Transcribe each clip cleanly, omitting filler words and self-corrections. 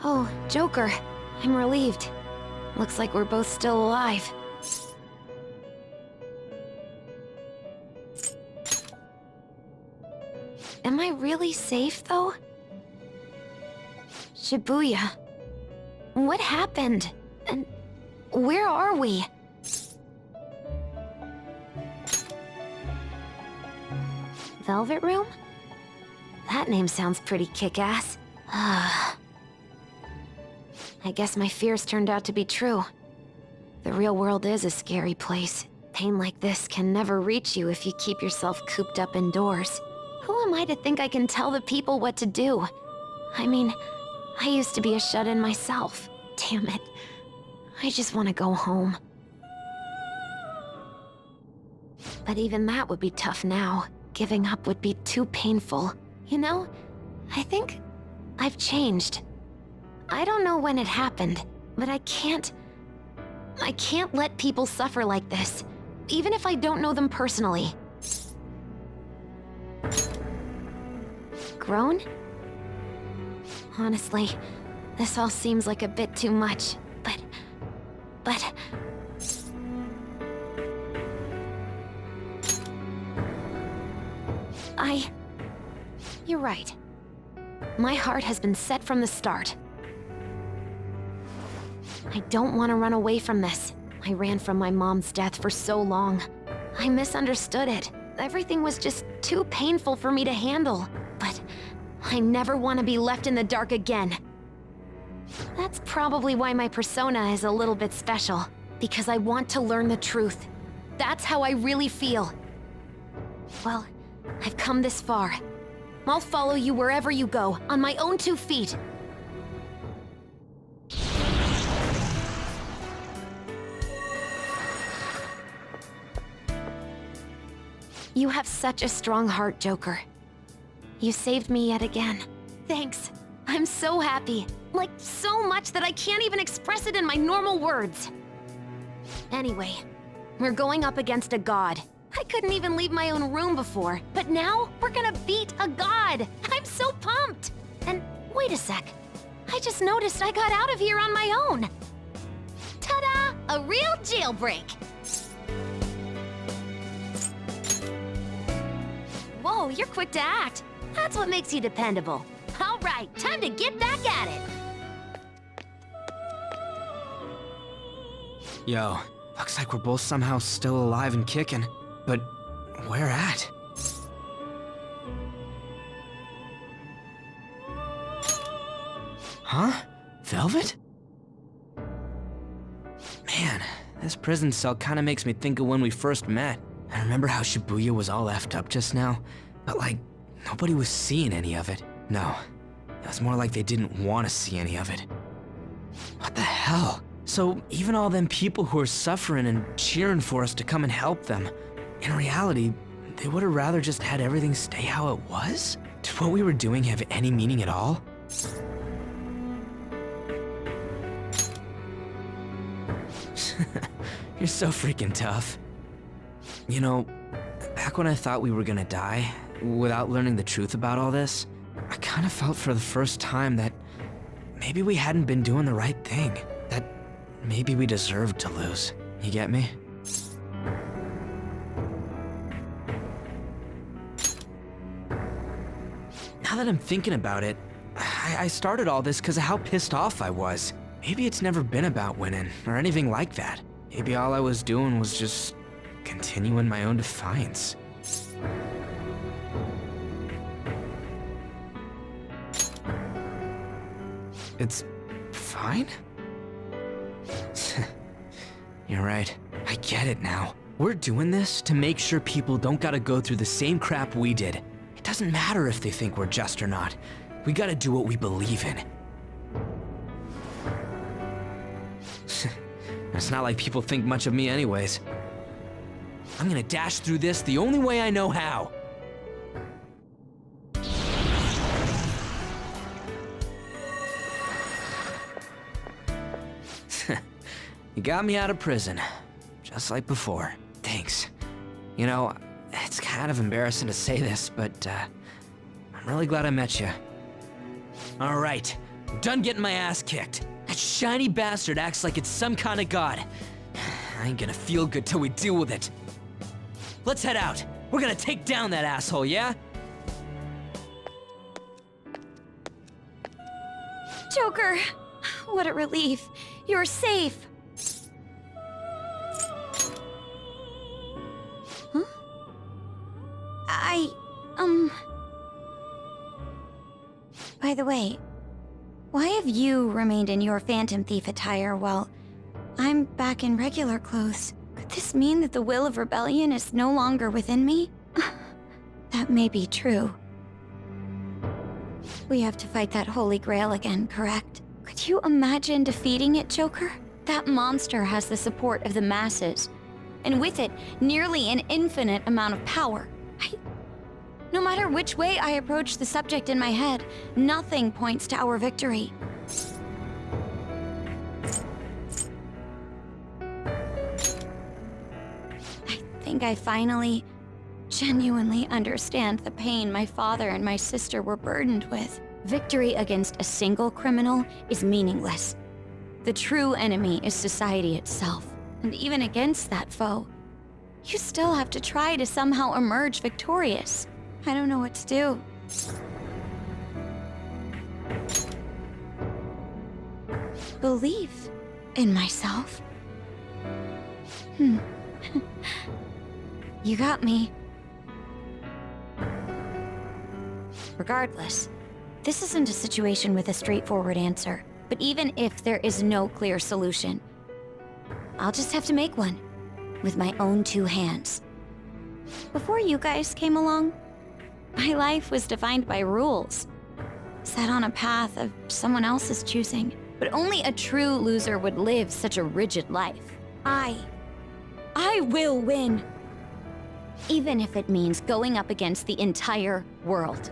Oh, Joker. I'm relieved. Looks like we're both still alive. Am I really safe, though? Shibuya. What happened? And where are we? Velvet Room? That name sounds pretty kick-ass. I guess my fears turned out to be true. The real world is a scary place. Pain like this can never reach you if you keep yourself cooped up indoors. Who am I to think I can tell the people what to do? I mean, I used to be a shut-in myself. Damn it. I just want to go home. But even that would be tough now. Giving up would be too painful. You know, I think I've changed. I don't know when it happened, but I can't let people suffer like this, even if I don't know them personally. Grown? Honestly, this all seems like a bit too much, but... You're right. My heart has been set from the start. I don't want to run away from this. I ran from my mom's death for so long. I misunderstood it. Everything was just too painful for me to handle. But I never want to be left in the dark again. That's probably why my persona is a little bit special. Because I want to learn the truth. That's how I really feel. Well, I've come this far. I'll follow you wherever you go, on my own 2 feet. You have such a strong heart, Joker. You saved me yet again. Thanks. I'm so happy. Like, so much that I can't even express it in my normal words. Anyway, we're going up against a god. I couldn't even leave my own room before, but now we're gonna beat a god! I'm so pumped! And wait a sec. I just noticed I got out of here on my own. Ta-da! A real jailbreak! Whoa, you're quick to act. That's what makes you dependable. All right, time to get back at it. Yo, looks like we're both somehow still alive and kicking. But where at? Huh? Velvet? Man, this prison cell kinda makes me think of when we first met. I remember how Shibuya was all effed up just now, but like, nobody was seeing any of it. No, it was more like they didn't want to see any of it. What the hell? So even all them people who are suffering and cheering for us to come and help them, in reality, they would have rather just had everything stay how it was? Did what we were doing have any meaning at all? You're so freaking tough. You know, back when I thought we were gonna die, without learning the truth about all this, I kind of felt for the first time that maybe we hadn't been doing the right thing. That maybe we deserved to lose. You get me? Now that I'm thinking about it, I started all this because of how pissed off I was. Maybe it's never been about winning, or anything like that. Maybe all I was doing was just continuing my own defiance. It's fine? You're right. I get it now. We're doing this to make sure people don't gotta go through the same crap we did. It doesn't matter if they think we're just or not. We gotta do what we believe in. It's not like people think much of me anyways. I'm gonna dash through this the only way I know how. You got me out of prison, just like before. Thanks. You know, it's kind of embarrassing to say this, but I'm really glad I met you. All right, I'm done getting my ass kicked. That shiny bastard acts like it's some kind of god. I ain't gonna feel good till we deal with it. Let's head out. We're gonna take down that asshole, yeah? Joker! What a relief. You're safe. Huh? By the way, why have you remained in your Phantom Thief attire while I'm back in regular clothes? Could this mean that the will of rebellion is no longer within me? That may be true. We have to fight that Holy Grail again, correct? Could you imagine defeating it, Joker? That monster has the support of the masses, and with it, nearly an infinite amount of power. No matter which way I approach the subject in my head, nothing points to our victory. I think I finally, genuinely understand the pain my father and my sister were burdened with. Victory against a single criminal is meaningless. The true enemy is society itself. And even against that foe, you still have to try to somehow emerge victorious. I don't know what to do. Believe in myself. You got me. Regardless, this isn't a situation with a straightforward answer. But even if there is no clear solution, I'll just have to make one with my own two hands. Before you guys came along, my life was defined by rules, set on a path of someone else's choosing. But only a true loser would live such a rigid life. I will win. Even if it means going up against the entire world.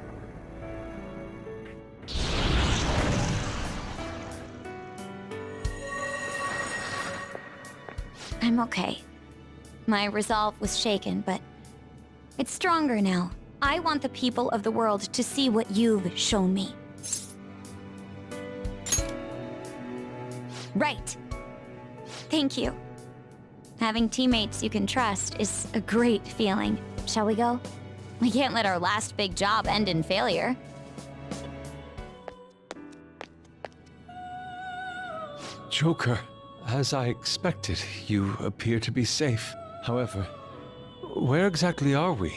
I'm okay. My resolve was shaken, but it's stronger now. I want the people of the world to see what you've shown me. Right. Thank you. Having teammates you can trust is a great feeling. Shall we go? We can't let our last big job end in failure. Joker, as I expected, you appear to be safe. However, where exactly are we?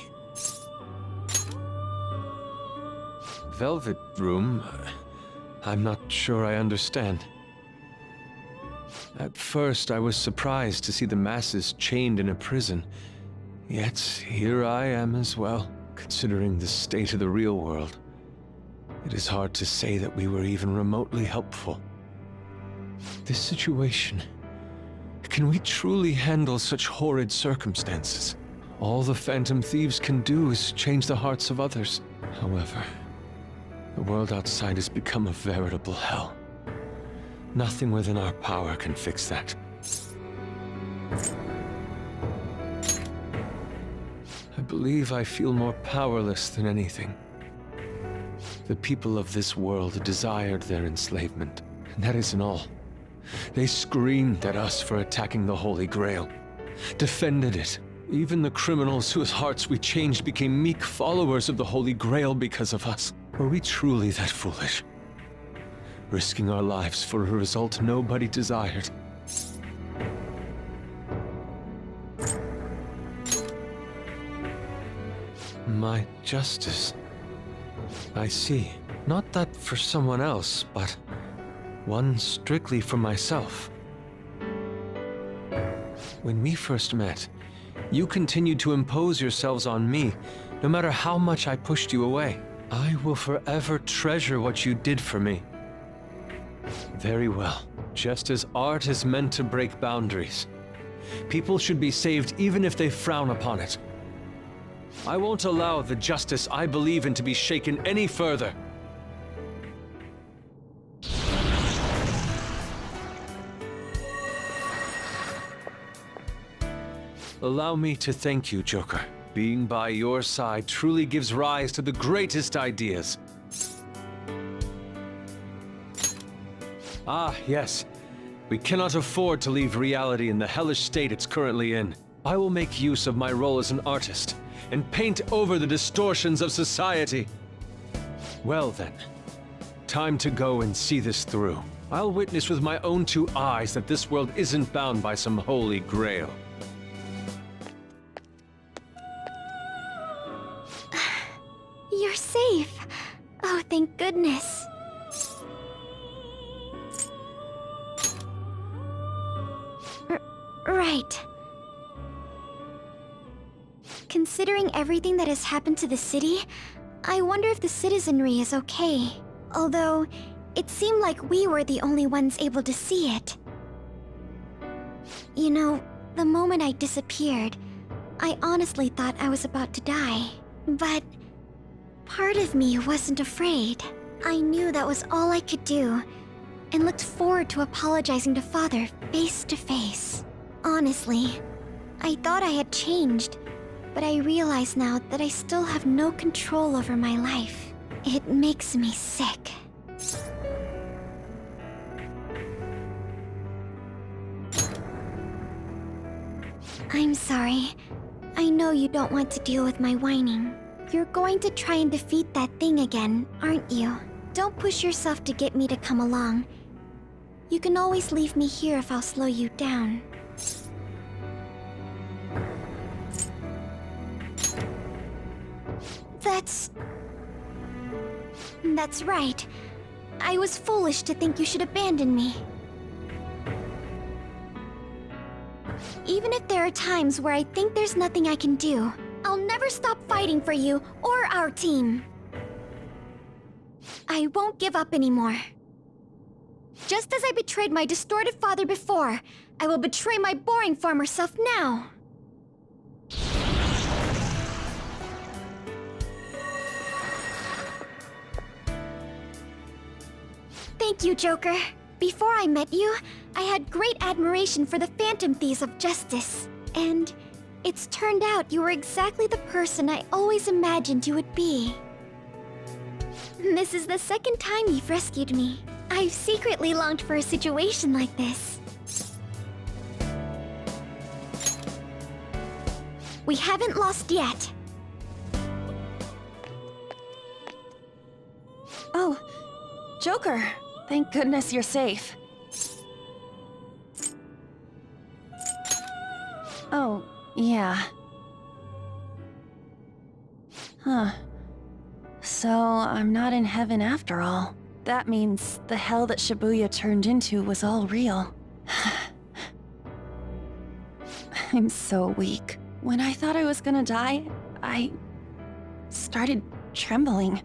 Velvet Room? I'm not sure I understand. At first, I was surprised to see the masses chained in a prison. Yet, here I am as well, considering the state of the real world. It is hard to say that we were even remotely helpful. This situation... Can we truly handle such horrid circumstances? All the Phantom Thieves can do is change the hearts of others. However, the world outside has become a veritable hell. Nothing within our power can fix that. I believe I feel more powerless than anything. The people of this world desired their enslavement, and that isn't all. They screamed at us for attacking the Holy Grail, defended it. Even the criminals whose hearts we changed became meek followers of the Holy Grail because of us. Were we truly that foolish? Risking our lives for a result nobody desired. My justice. I see. Not that for someone else, but one strictly for myself. When we first met, you continued to impose yourselves on me, no matter how much I pushed you away. I will forever treasure what you did for me. Very well. Just as art is meant to break boundaries, people should be saved even if they frown upon it. I won't allow the justice I believe in to be shaken any further. Allow me to thank you, Joker. Being by your side truly gives rise to the greatest ideas. Ah, yes. We cannot afford to leave reality in the hellish state it's currently in. I will make use of my role as an artist and paint over the distortions of society. Well then, time to go and see this through. I'll witness with my own two eyes that this world isn't bound by some holy grail. You're safe. Oh, thank goodness. Right. Considering everything that has happened to the city, I wonder if the citizenry is okay. Although, it seemed like we were the only ones able to see it. You know, the moment I disappeared, I honestly thought I was about to die. But part of me wasn't afraid. I knew that was all I could do, and looked forward to apologizing to Father face to face. Honestly, I thought I had changed, but I realize now that I still have no control over my life. It makes me sick. I'm sorry. I know you don't want to deal with my whining. You're going to try and defeat that thing again, aren't you? Don't push yourself to get me to come along. You can always leave me here if I'll slow you down. That's right. I was foolish to think you should abandon me. Even if there are times where I think there's nothing I can do, I'll never stop fighting for you or our team. I won't give up anymore. Just as I betrayed my distorted father before, I will betray my boring farmer self now. Thank you, Joker. Before I met you, I had great admiration for the Phantom Thieves of Justice. And it's turned out you were exactly the person I always imagined you would be. This is the second time you've rescued me. I've secretly longed for a situation like this. We haven't lost yet. Oh, Joker. Thank goodness you're safe. Oh, yeah. Huh. So, I'm not in heaven after all. That means the hell that Shibuya turned into was all real. I'm so weak. When I thought I was gonna die, I started trembling.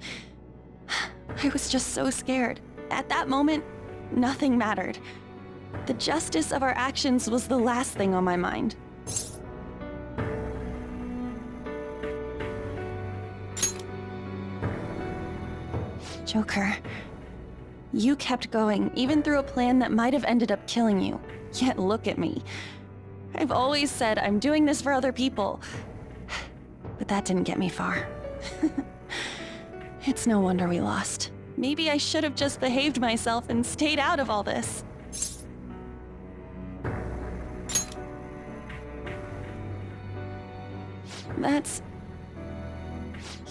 I was just so scared. At that moment, nothing mattered. The justice of our actions was the last thing on my mind. Joker, you kept going, even through a plan that might have ended up killing you. Yet look at me. I've always said I'm doing this for other people. But that didn't get me far. It's no wonder we lost. Maybe I should have just behaved myself and stayed out of all this.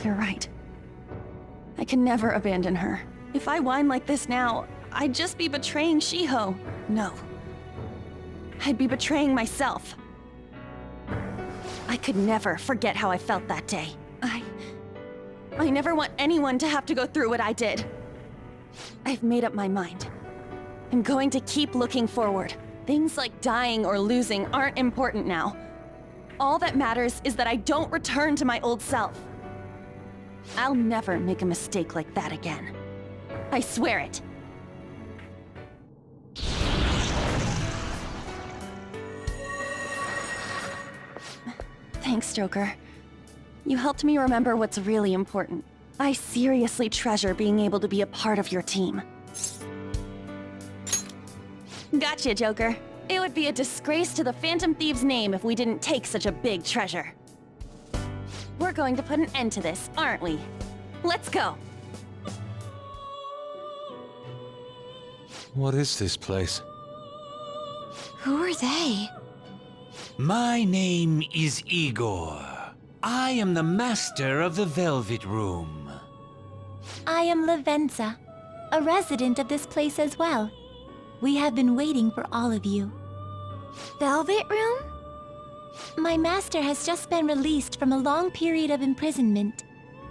You're right. I can never abandon her. If I whine like this now, I'd just be betraying Shiho. No. I'd be betraying myself. I could never forget how I felt that day. I never want anyone to have to go through what I did. I've made up my mind. I'm going to keep looking forward. Things like dying or losing aren't important now. All that matters is that I don't return to my old self. I'll never make a mistake like that again. I swear it. Thanks, Joker. You helped me remember what's really important. I seriously treasure being able to be a part of your team. Gotcha, Joker. It would be a disgrace to the Phantom Thieves' name if we didn't take such a big treasure. We're going to put an end to this, aren't we? Let's go! What is this place? Who are they? My name is Igor. I am the master of the Velvet Room. I am Lavenza, a resident of this place as well. We have been waiting for all of you. Velvet Room? My master has just been released from a long period of imprisonment.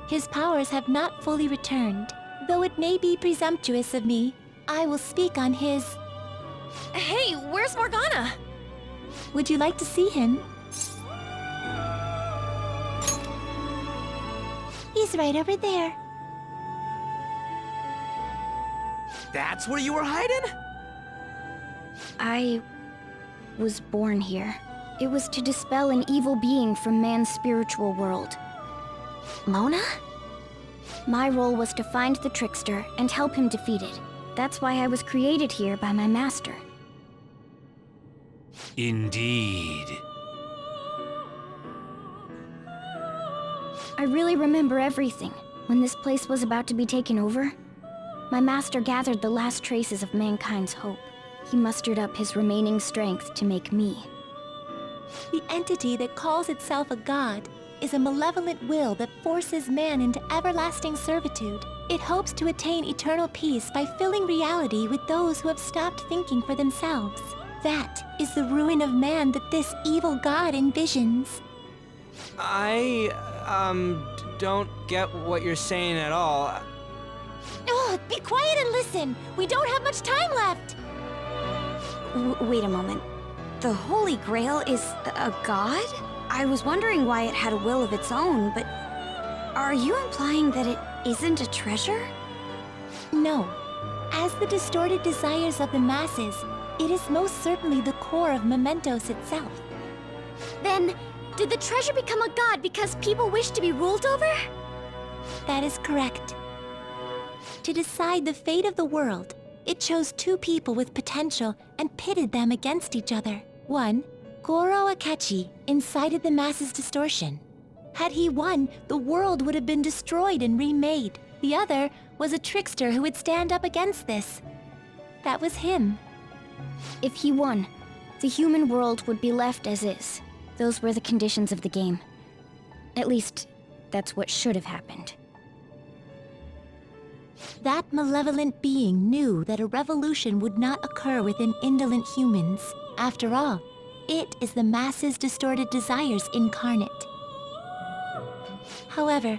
His powers have not fully returned. Though it may be presumptuous of me, I will speak on his... Hey, where's Morgana? Would you like to see him? He's right over there. That's where you were hiding? I was born here. It was to dispel an evil being from man's spiritual world. Mona? My role was to find the trickster and help him defeat it. That's why I was created here by my master. Indeed. I really remember everything. When this place was about to be taken over, my master gathered the last traces of mankind's hope. He mustered up his remaining strength to make me. The entity that calls itself a god is a malevolent will that forces man into everlasting servitude. It hopes to attain eternal peace by filling reality with those who have stopped thinking for themselves. That is the ruin of man that this evil god envisions. Don't get what you're saying at all. Oh, be quiet and listen! We don't have much time left! Wait a moment. The Holy Grail is a god? I was wondering why it had a will of its own, but... Are you implying that it isn't a treasure? No. As the distorted desires of the masses, it is most certainly the core of Mementos itself. Then, did the treasure become a god because people wish to be ruled over? That is correct. To decide the fate of the world, it chose two people with potential and pitted them against each other. One, Goro Akechi, incited the masses' distortion. Had he won, the world would have been destroyed and remade. The other was a trickster who would stand up against this. That was him. If he won, the human world would be left as is. Those were the conditions of the game. At least, that's what should have happened. That malevolent being knew that a revolution would not occur within indolent humans. After all, it is the masses' distorted desires incarnate. However,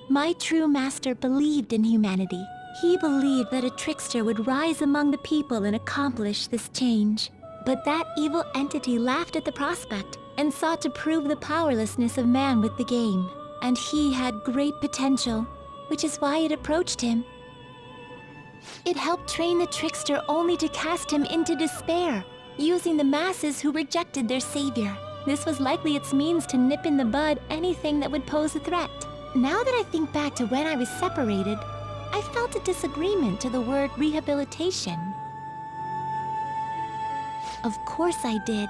my true master believed in humanity. He believed that a trickster would rise among the people and accomplish this change. But that evil entity laughed at the prospect and sought to prove the powerlessness of man with the game. And he had great potential, which is why it approached him. It helped train the trickster only to cast him into despair, using the masses who rejected their savior. This was likely its means to nip in the bud anything that would pose a threat. Now that I think back to when I was separated, I felt a disagreement to the word rehabilitation. Of course I did.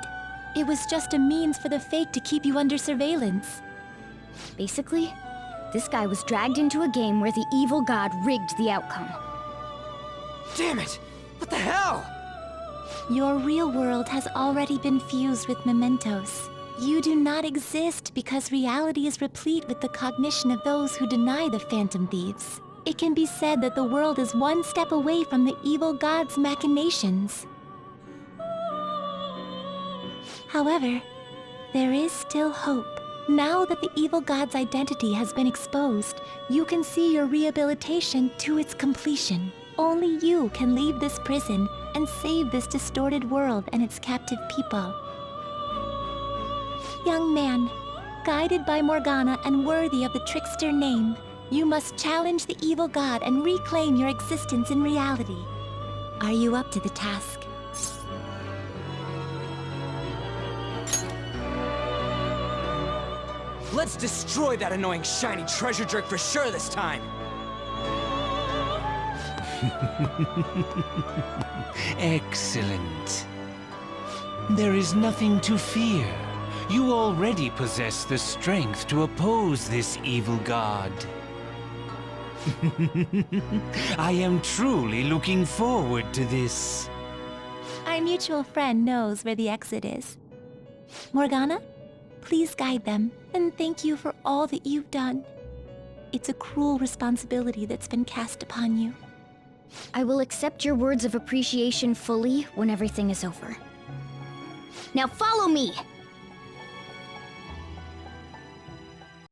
It was just a means for the fake to keep you under surveillance. Basically, this guy was dragged into a game where the evil god rigged the outcome. Damn it! What the hell? Your real world has already been fused with Mementos. You do not exist because reality is replete with the cognition of those who deny the Phantom Thieves. It can be said that the world is one step away from the evil god's machinations. However, there is still hope. Now that the evil god's identity has been exposed, you can see your rehabilitation to its completion. Only you can leave this prison and save this distorted world and its captive people. Young man, guided by Morgana and worthy of the trickster name, you must challenge the evil god and reclaim your existence in reality. Are you up to the task? Let's destroy that annoying shiny treasure jerk for sure this time! Excellent. There is nothing to fear. You already possess the strength to oppose this evil god. I am truly looking forward to this. Our mutual friend knows where the exit is. Morgana, please guide them, and thank you for all that you've done. It's a cruel responsibility that's been cast upon you. I will accept your words of appreciation fully when everything is over. Now follow me!